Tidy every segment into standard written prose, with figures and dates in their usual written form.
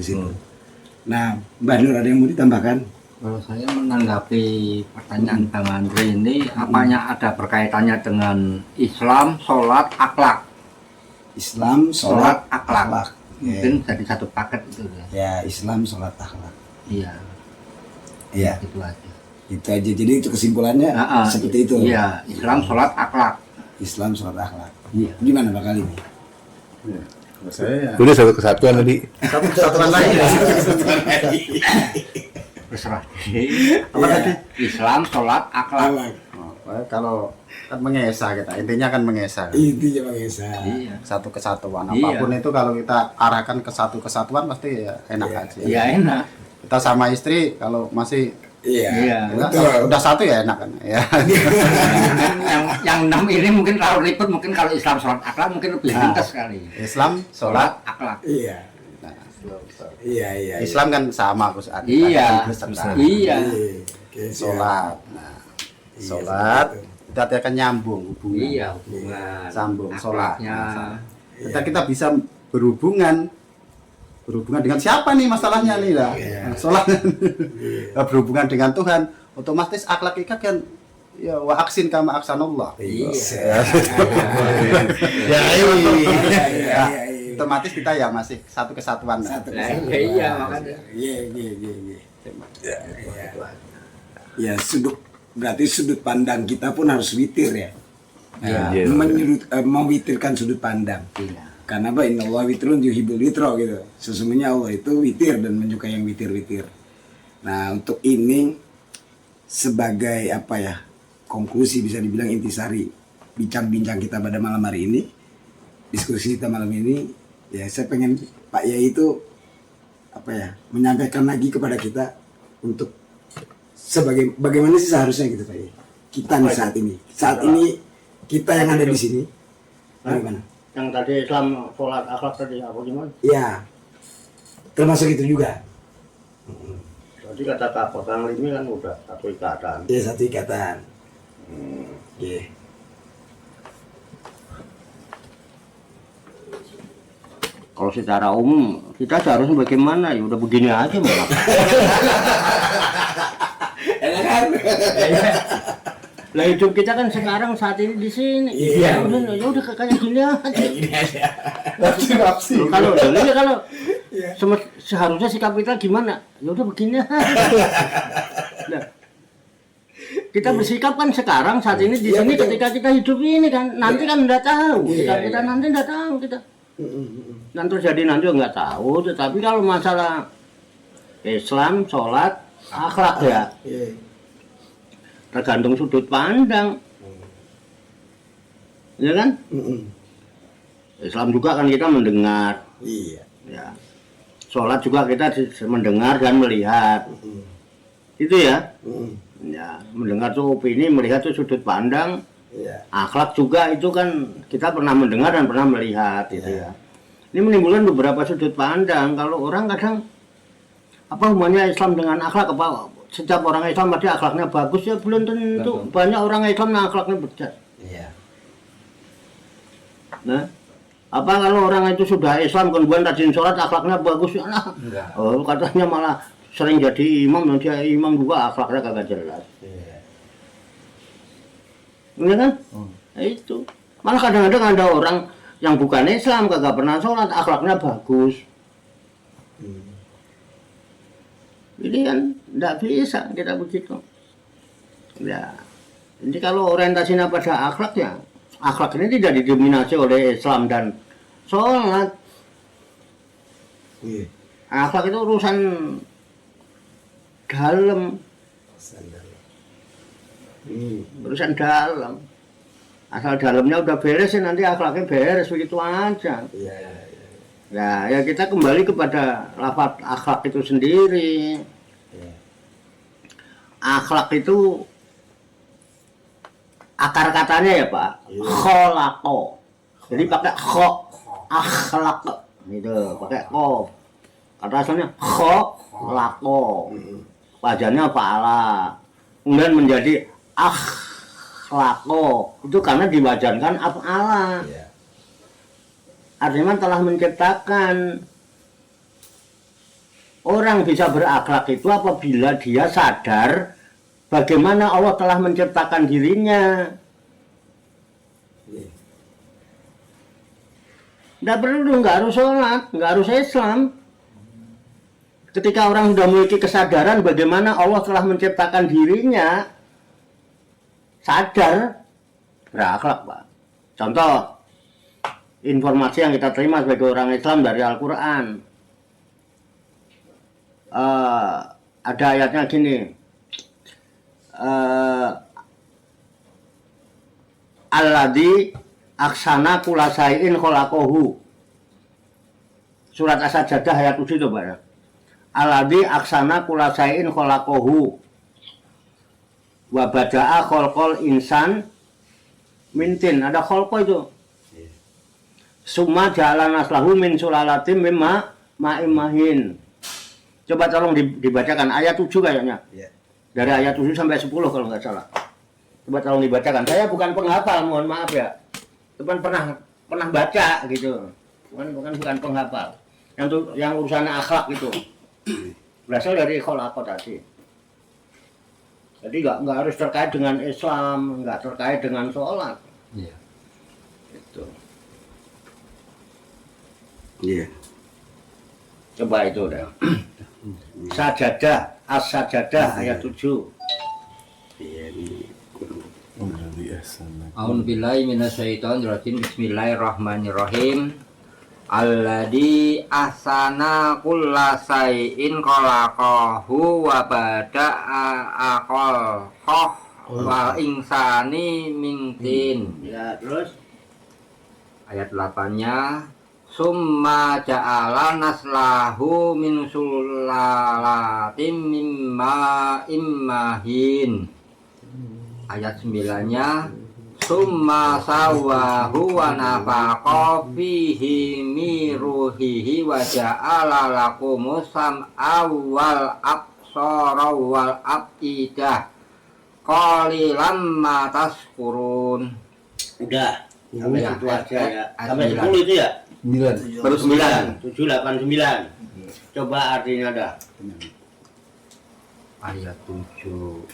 situ. Nah, Mbak Nur ada yang mau ditambahkan? Kalau saya menanggapi pertanyaan Bang Andre ini, apanya ada berkaitannya dengan Islam, sholat, akhlak? Islam, sholat, akhlak. Mungkin Ya. jadi satu paket itu Ya, Islam, sholat, akhlak. Iya. Iya, Itu aja. itu aja. Jadi itu kesimpulannya seperti itu. Iya, Islam, sholat, akhlak. Islam, sholat, akhlak. Iya. Gimana Pak Kali ini? Kalau saya Udah satu kesatuan tadi. satu kesatuan lagi ya. Terserah. Apa tadi? Islam, sholat, akhlak. Akhlak. Kalau kan mengesah kita, intinya kan mengesah. Intinya Bang Esa. Iya. Satu kesatuan. Iya. Apapun itu kalau kita arahkan ke satu kesatuan pasti ya enak aja. Iya enak. Kita sama istri kalau masih Iya. Iya. udah satu ya enak kan. Ya. yang 6 ini mungkin terlalu ribet, mungkin kalau Islam, sholat, akhlak mungkin lebih ringkas sekali. Islam, sholat, akhlak. Iya. Iya, iya. Islam kan sama Gus Adi. Iya. Iya. Oke, siap. Sholat. Nah, Iya, sholat seperti itu. kita akan nyambung hubungan. Iya, hubungan. Sambung sholat. Akhlaknya. Kita bisa berhubungan dengan siapa nih masalahnya nih lah. Iya. Sholat berhubungan dengan Tuhan, otomatis akhlak kita kan ya wa aksin kama aksanullah. Iya. Ya, iya. Otomatis kita ya masih satu kesatuan. Satu Nah, kesatuan. iya, makanya. Iya. Ya, berarti sudut pandang kita pun harus witir ya. Iya. Mewitirkan sudut pandang. Iya. Karena apa? Inna Allah witrun yuhibbul witro gitu. Sesungguhnya Allah itu witir dan menyukai yang witir-witir. Nah, untuk ini sebagai apa ya? Konklusi bisa dibilang intisari bincang-bincang kita pada malam hari ini, diskusi kita malam ini, ya saya pengen Pak Yai itu apa ya? Menyampaikan lagi kepada kita untuk bagaimana sih seharusnya gitu Pak Yai. Kita nih saat ini kita yang ada di sini. Bagaimana? Yang tadi Islam, sholat, akhlak tadi apa gimana? Ya, termasuk itu juga. Tadi kata Kak Kang Limi kan udah satu ikatan. Ya, satu ikatan. Oke. Kalau secara umum kita seharusnya bagaimana ya udah begini aja malah. Enak kan? Lah hidup kita kan sekarang saat ini di sini. Iya. Ya udah kayak gini aja. Gini aja. Loh, kalau dulu ya kalau seharusnya sikap kita gimana? Ya udah begini aja. Nah, kita bersikap kan sekarang saat ini di Iya, sini betul. ketika kita hidup ini kan nanti kan nggak tahu. Iya, Sikap kita iya. nanti nggak tahu kita. Nanti terjadi nanti nggak tahu. Tetapi kalau masalah Islam, sholat, akhlak ya Iya. tergantung sudut pandang. Ya kan? Islam juga kan kita mendengar, Iya. ya. Sholat juga kita mendengar dan melihat. Itu ya. Ya, mendengar tuh opini, melihat tuh sudut pandang. Iya. Akhlak juga itu kan kita pernah mendengar dan pernah melihat gitu ya. Ini menimbulkan beberapa sudut pandang. Kalau orang kadang apa hubungannya Islam dengan akhlak, apa setiap orang Islam pasti akhlaknya bagus, ya belum tentu. Banyak orang Islam yang akhlaknya bejat. Iya. Nah, apa kalau orang itu sudah Islam kemudian rajin sholat akhlaknya bagus ya? Nah, oh katanya malah sering jadi imam, dia imam juga akhlaknya kagak jelas. Iya kan? Nah, itu. Malah kadang-kadang ada orang yang bukan Islam, kagak pernah sholat, akhlaknya bagus. Ini kan tidak bisa kita begitu. Ya, ini kalau orientasinya pada akhlak ya, akhlak ini tidak didominasi oleh Islam dan sholat. Iya. Akhlak itu urusan dalam. Urusan dalam. Asal dalamnya udah beres ya nanti akhlaknya beres begitu aja. Iya. Ya, ya kita kembali kepada lafaz akhlak itu sendiri. Akhlak itu akar katanya ya Pak, kholako. Jadi pakai kho, akhlak gitu, pakai ko. Kata asalnya kholako. Wajannya fa'ala. Kemudian menjadi akhlako. Itu karena diwajankan af'ala. Artinya telah menciptakan. Orang bisa berakhlak itu apabila dia sadar bagaimana Allah telah menciptakan dirinya. Nggak perlu, nggak harus sholat, nggak harus Islam. Ketika orang sudah memiliki kesadaran bagaimana Allah telah menciptakan dirinya, sadar, berakhlak, Pak. Contoh, informasi yang kita terima sebagai orang Islam dari Al-Quran. Ada ayatnya gini. Alladzi aksana kulasai'in kholaqohu. Surat As-Sajdah ayat 7 itu, Pak ya. Alladzi aksana kulasai'in kholaqohu wa bada'a kholqol insan mintin. Ada kholqo itu. Summa ja'ala naslahu min sulalatim mimma ma'imahin. Coba tolong dibacakan ayat 7 kayaknya. Dari ayat 7 sampai 10 kalau nggak salah. Coba tolong dibacakan. Saya bukan penghafal, mohon maaf ya. Cuman pernah baca gitu. Bukan penghafal. Yang urusan akhlak itu. Berasal dari kholaqa tadi. Jadi nggak harus terkait dengan Islam, nggak terkait dengan sholat. Iya. Itu. Iya. Coba itu udah. Sajadah, As-Sajadah ayat 7. Iya ini. A'udzubillahi minasyaitonir rajim. Bismillahirrahmanirrahim. Alladzi ahsana kullasai'in khalaqahu wa bada'a khalqah wa insani min tin. Ya, terus Ayat 8-nya summa ja'ala naslahu min sulalatin mimma immahin. Ayat 9-nya summa sawahu wa nafaqa fihi mi ruhihi wa ja'ala lakumus sam'a wal absara wal afidah qalilan ma tashkurun. udah. Sampai Ya, itu aja ya. ayat Sampai 9. 10 itu ya? 9. Baru 9. 7, 8, 9. Coba artinya dah. Ayat 7.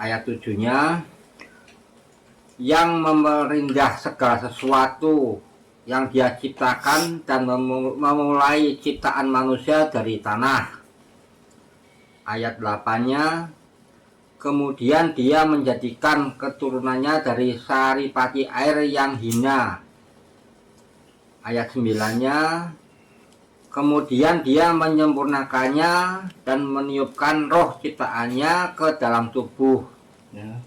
Ayat 7-nya yang memerindah segala sesuatu yang dia ciptakan dan memulai ciptaan manusia dari tanah. Ayat 8-nya kemudian dia menjadikan keturunannya dari saripati air yang hina. Ayat 9-nya kemudian dia menyempurnakannya dan meniupkan roh ciptaannya ke dalam tubuhnya,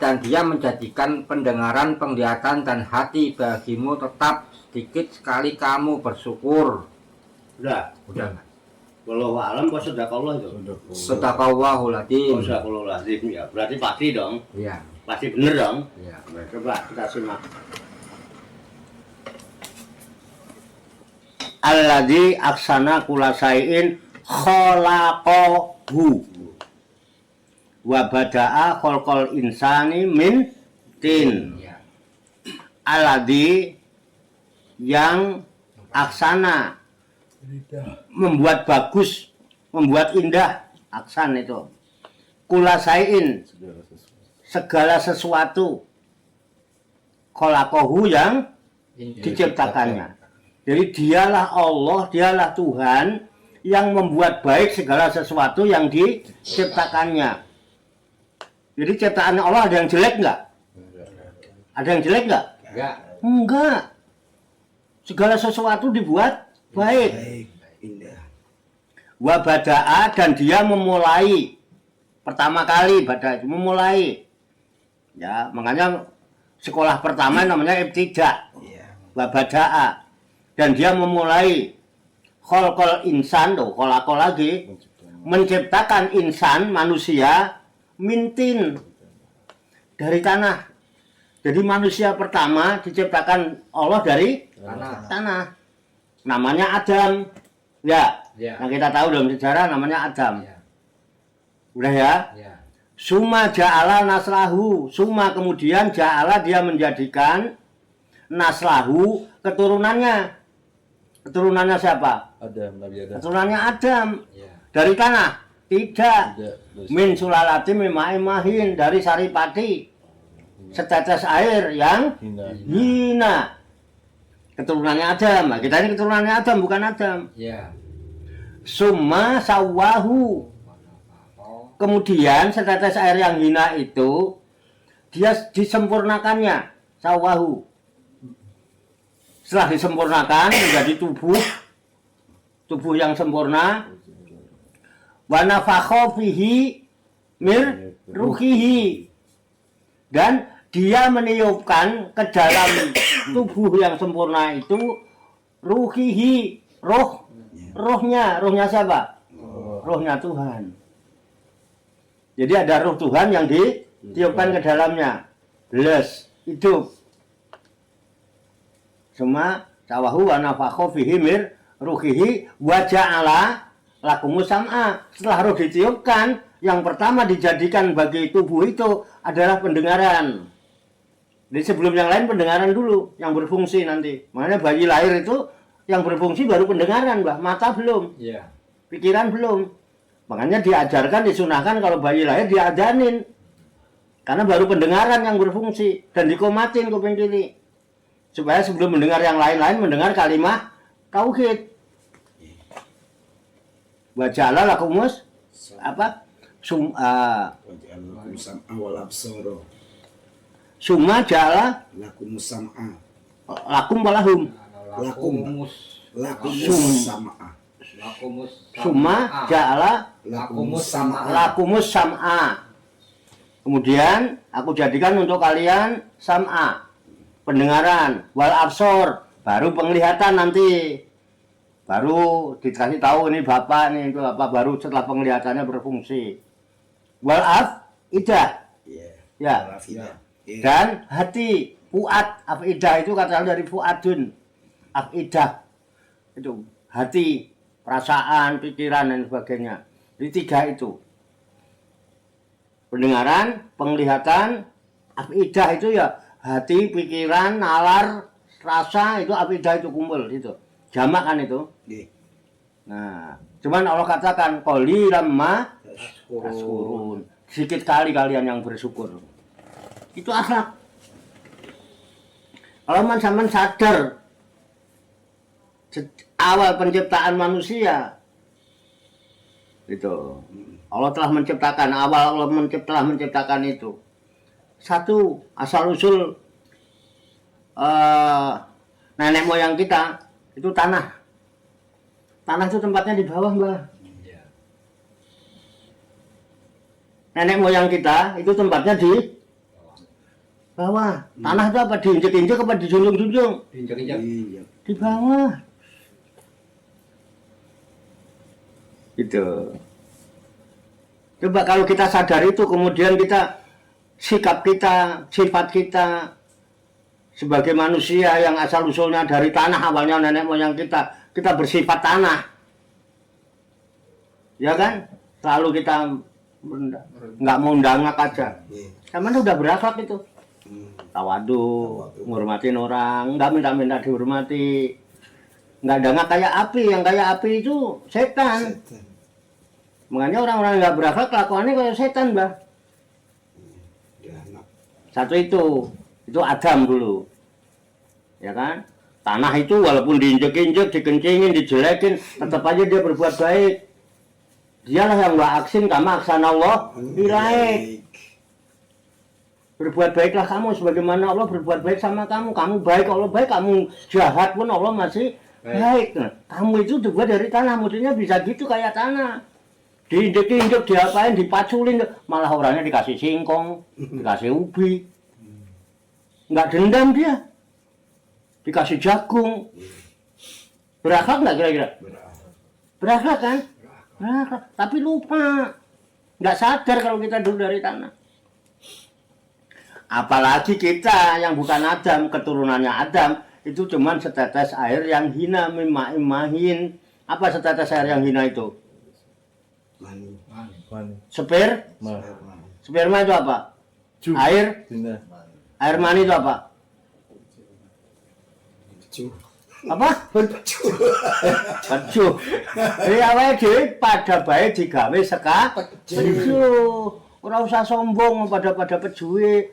dan dia menjadikan pendengaran, penglihatan, dan hati bagimu tetap sedikit sekali kamu bersyukur. Udah. Udah. Wallahu a'lam wa sadaqallah itu. Sadaqallahul adzim. Sadaqallahul azim ya. Berarti pasti dong. Iya. Pasti bener dong. Iya. Coba kita simak. Alladzi aksana kulasai'in khalaqahu wa bada'a khalqal insani min tin. Iya. Alladzi yang aksana membuat bagus, membuat indah, aksan itu. Kulasai'in segala sesuatu. Khalaqahu yang diciptakannya. Jadi dialah Allah, dialah Tuhan yang membuat baik segala sesuatu yang diciptakannya. Jadi ciptaan Allah ada yang jelek nggak? Ada yang jelek nggak? Enggak. Enggak. Segala sesuatu dibuat baik. Indah. Wa bada'a, dan dia memulai pertama kali, bada itu memulai. Ya, makanya sekolah pertama namanya ibtidak. Wa bada'a, dan dia memulai khalqal insan, khalaqa lagi, menciptakan insan manusia mintin dari tanah. Jadi manusia pertama diciptakan Allah dari tanah. Namanya Adam. Ya, Ya. yang kita tahu dalam sejarah namanya Adam. Ya. Udah ya? Ya. Suma ja'ala naslahu. Suma kemudian ja'ala dia menjadikan naslahu keturunannya. keturunannya siapa? Adam, Nabi Adam. Keturunannya Adam. Ya. Dari tanah? Tidak. Tidak. Min sulalati mahin dari saripati. Setetes air yang Hina. hina. Keturunannya Adam. Nah, kita ini keturunannya Adam, bukan Adam. Ya. Summa sawahu. Kemudian setetes air yang hina itu dia disempurnakannya, sawahu. Setelah disempurnakan menjadi tubuh yang sempurna. Wa nafakha fihi mir ruhihi. Dan dia meniupkan ke dalam tubuh yang sempurna itu ruhihi, rohnya siapa? Rohnya Tuhan. Jadi ada roh Tuhan yang ditiupkan ke dalamnya. Belas, hidup. Semua sawahu wa nafakha fihi mir ruhihi wa ja'ala lakumus sam'a. Setelah roh ditiupkan, yang pertama dijadikan bagi tubuh itu adalah pendengaran. Jadi sebelum yang lain pendengaran dulu yang berfungsi nanti. Makanya bayi lahir itu yang berfungsi baru pendengaran, Mbah. Mata belum. Ya. Pikiran belum. Makanya diajarkan, disunahkan kalau bayi lahir diadanin. Karena baru pendengaran yang berfungsi dan dikomatin kuping kiri. Supaya sebelum mendengar yang lain-lain mendengar kalimat tauhid. Waja'ala lakumus apa? Waja'alakum sam'a wal absara. Summa ja'ala Lakum sam'a. lakum walahum. Lakumus sam'a. Summa ja'ala Lakumus sam'a. lakumus sam'a. Kemudian aku jadikan untuk kalian sam'a, pendengaran, wal absor, baru penglihatan nanti. Baru dikasih tahu ini bapak, ini itu apa, baru setelah penglihatannya berfungsi. Wal afidah. Ya. Dan hati, fuad, afidah itu kata dari fuadun. Afidah. Itu hati, perasaan, pikiran dan sebagainya. Jadi tiga itu. Pendengaran, penglihatan, afidah itu ya hati, pikiran, nalar, rasa, itu afidah itu kumpul itu. Jamak kan itu. Nah, cuman Allah katakan qalilan ma tashkurun. Sedikit kali kalian yang bersyukur. Itu akhlak. Kalau man sadar awal penciptaan manusia itu Allah telah menciptakan, awal Allah telah menciptakan itu. Satu, asal usul nenek moyang kita itu tanah. Tanah itu tempatnya di bawah, Mbah. Nenek moyang kita itu tempatnya di bawah. Tanah itu apa? Diinjek-injek apa dijunjung-junjung? Diinjak-injak. Di bawah. Gitu. Coba kalau kita sadar itu, kemudian kita sikap kita, sifat kita sebagai manusia yang asal usulnya dari tanah, awalnya nenek moyang kita bersifat tanah, ya kan? Selalu kita nggak mau ndangak aja. Sama udah berakhlak itu, tawadu, menghormatin orang, nggak minta-minta dihormati, nggak dangak kayak api. Yang kayak api itu setan. Makanya orang-orang nggak berakhlak kelakuannya kayak setan, Mbah. Satu itu Adam dulu, ya kan? Tanah itu walaupun diinjek-injek, dikencingin, dijelekin, tetap aja dia berbuat baik. Dialah yang aksin kama aksanallah ilaik. Berbuat baiklah kamu sebagaimana Allah berbuat baik sama kamu. Kamu baik, Allah baik. Kamu jahat pun Allah masih baik. Nah, kamu itu dibuat dari tanah, mestinya bisa gitu kayak tanah. Diinjek-injek, diapain, dipaculin, malah orangnya dikasih singkong, dikasih ubi. Nggak dendam dia. Dikasih jagung. Berakhlak nggak kira-kira? Berakhlak kan? Berakhlak. Tapi lupa. Nggak sadar kalau kita dulu dari tanah. Apalagi kita yang bukan Adam, keturunannya Adam, itu cuman setetes air yang hina, mahin. Apa setetes air yang hina itu? Mani. Sperma itu apa? Air. Air mani itu apa? Apa? Peju. Jadi awake dhewe pada bae digawe peju. Ora usah sombong pada pejuwe.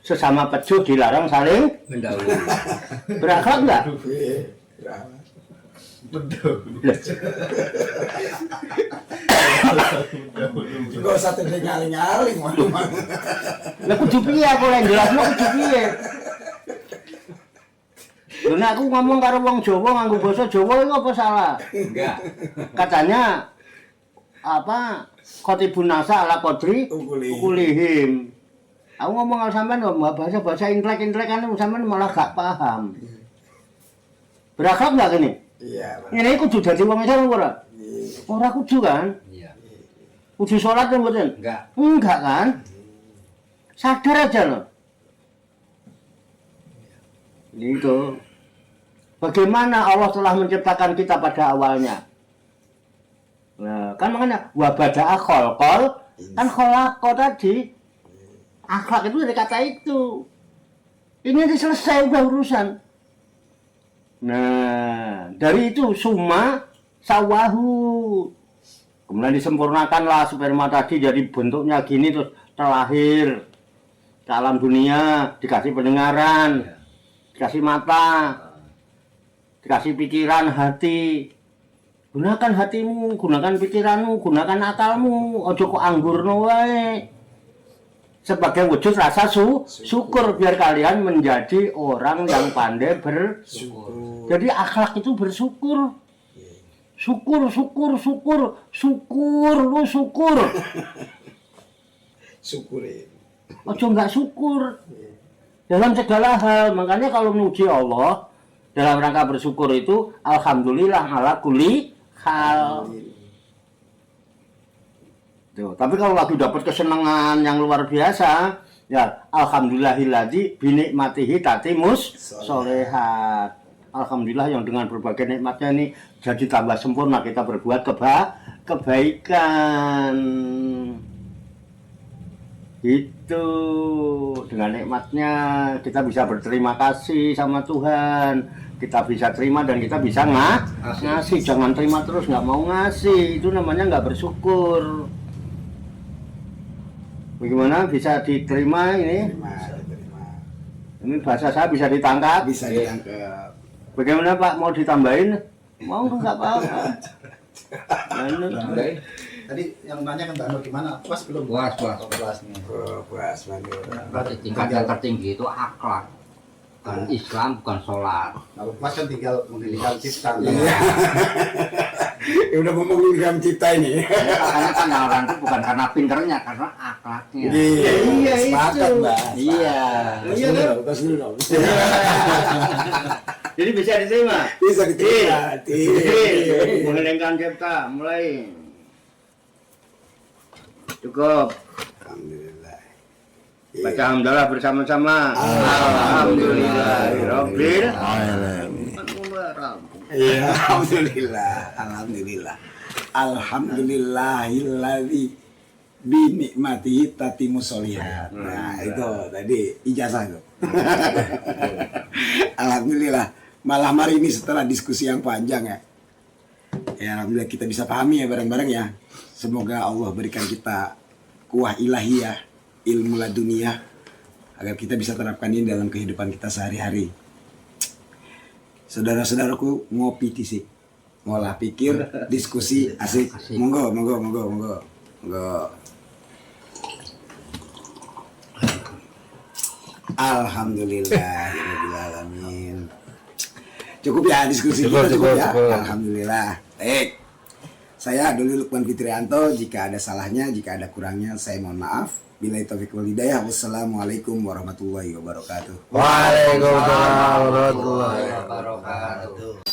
Sesama peju dilarang saling Mendahului. berakhlak enggak? Gak usah tadi ngaling-ngaling. Lah kudu piye aku lek jelasno kudu piye? Lha nek aku ngomong karo wong Jawa nganggo basa Jawa iku apa salah? Enggak. Katanya apa? Qotibun nasa ala qadri ukulihim. Aku ngomong karo sampean kok bahasa intelek-intelekan sampean malah gak paham. Berakhlak enggak gini? Iya. Ngene kudu dadi wong Islam ora? Ora kudu kan? Iya. Kudu salat kan mboten? Enggak. Enggak kan? Sadar aja loh. Itu. Bagaimana Allah telah menciptakan kita pada awalnya? Nah, kan makanya wabada'a khalqal kan khalaqa tadi. Akhlak itu dari kata itu. Ini udah selesai udah urusan. Nah, dari itu summa sawahu. Kemudian disempurnakanlah sperma tadi jadi bentuknya gini terus terlahir ke alam dunia, dikasih pendengaran, dikasih mata, dikasih pikiran, hati. Gunakan hatimu, gunakan pikiranmu, gunakan akalmu, ojo kok anggurno wae. Sebagai wujud rasa syukur biar kalian menjadi orang yang pandai bersyukur. Jadi akhlak itu bersyukur. Syukur. Syukurin. Ojo enggak syukur. Dalam segala hal, makanya kalau memuji Allah dalam rangka bersyukur itu alhamdulillah ala kulli hal. Tuh, tapi kalau lagi dapat kesenangan yang luar biasa, ya alhamdulillahilladzi binikmatihi tatimus sholehat. Alhamdulillah yang dengan berbagai nikmatnya ini jadi tambah sempurna kita berbuat kebaikan. Itu dengan nikmatnya kita bisa berterima kasih sama Tuhan. Kita bisa terima dan kita bisa ngasih. Jangan terima terus nggak mau ngasih. Itu namanya nggak bersyukur. Bagaimana bisa diterima ini? Terima. Ini bahasa saya bisa ditangkap. Bisa ditangkap. Bagaimana Pak, mau ditambahin? Mau nggak apa-apa. Tadi yang nanya kan Mbak Nur gimana? Puas belum? Puas. Puas nih. Puas mandor. Tingkat yang tertinggi itu akhlak. Bukan Islam, bukan sholat. Kalau puas kan tinggal menghidupkan cipta. Ya udah ngomongin jam cipta ini. Makanya kan orang itu bukan karena pinternya, karena akhlaknya. Iya, Sepakat, itu. Mbak. Iya. Iya kan? Tos dulu dong. Jadi bisa diterima. Bisa diterima. Mengenengkan cipta, mulai. Cukup. Alhamdulillah. Baca hamdalah bersama-sama. Alhamdulillahirabbil Alamin. alamin. Iya, alhamdulillah. Alhamdulillahilladzi binikmatihi tatimus sholihat. Nah, itu tadi ijazah itu. Alhamdulillah. Malam hari ini setelah diskusi yang panjang ya. Ya alhamdulillah kita bisa pahami ya bareng-bareng ya. Semoga Allah berikan kita kuah ilahiyah, ilmu laduniyah agar kita bisa terapkan ini dalam kehidupan kita sehari-hari. Saudara-saudaraku, ngopi tisik, ngolah pikir, diskusi asik. Monggo. Alhamdulillahirrahmanirrahim. Cukup ya diskusi kita cukup ya. Alhamdulillah. Baik. Saya Doli Lukman Fitrianto. Jika ada salahnya, jika ada kurangnya, saya mohon maaf. Billahi taufiq wal hidayah. Wassalamualaikum warahmatullahi wabarakatuh. Waalaikumsalam warahmatullahi Wabarakatuh.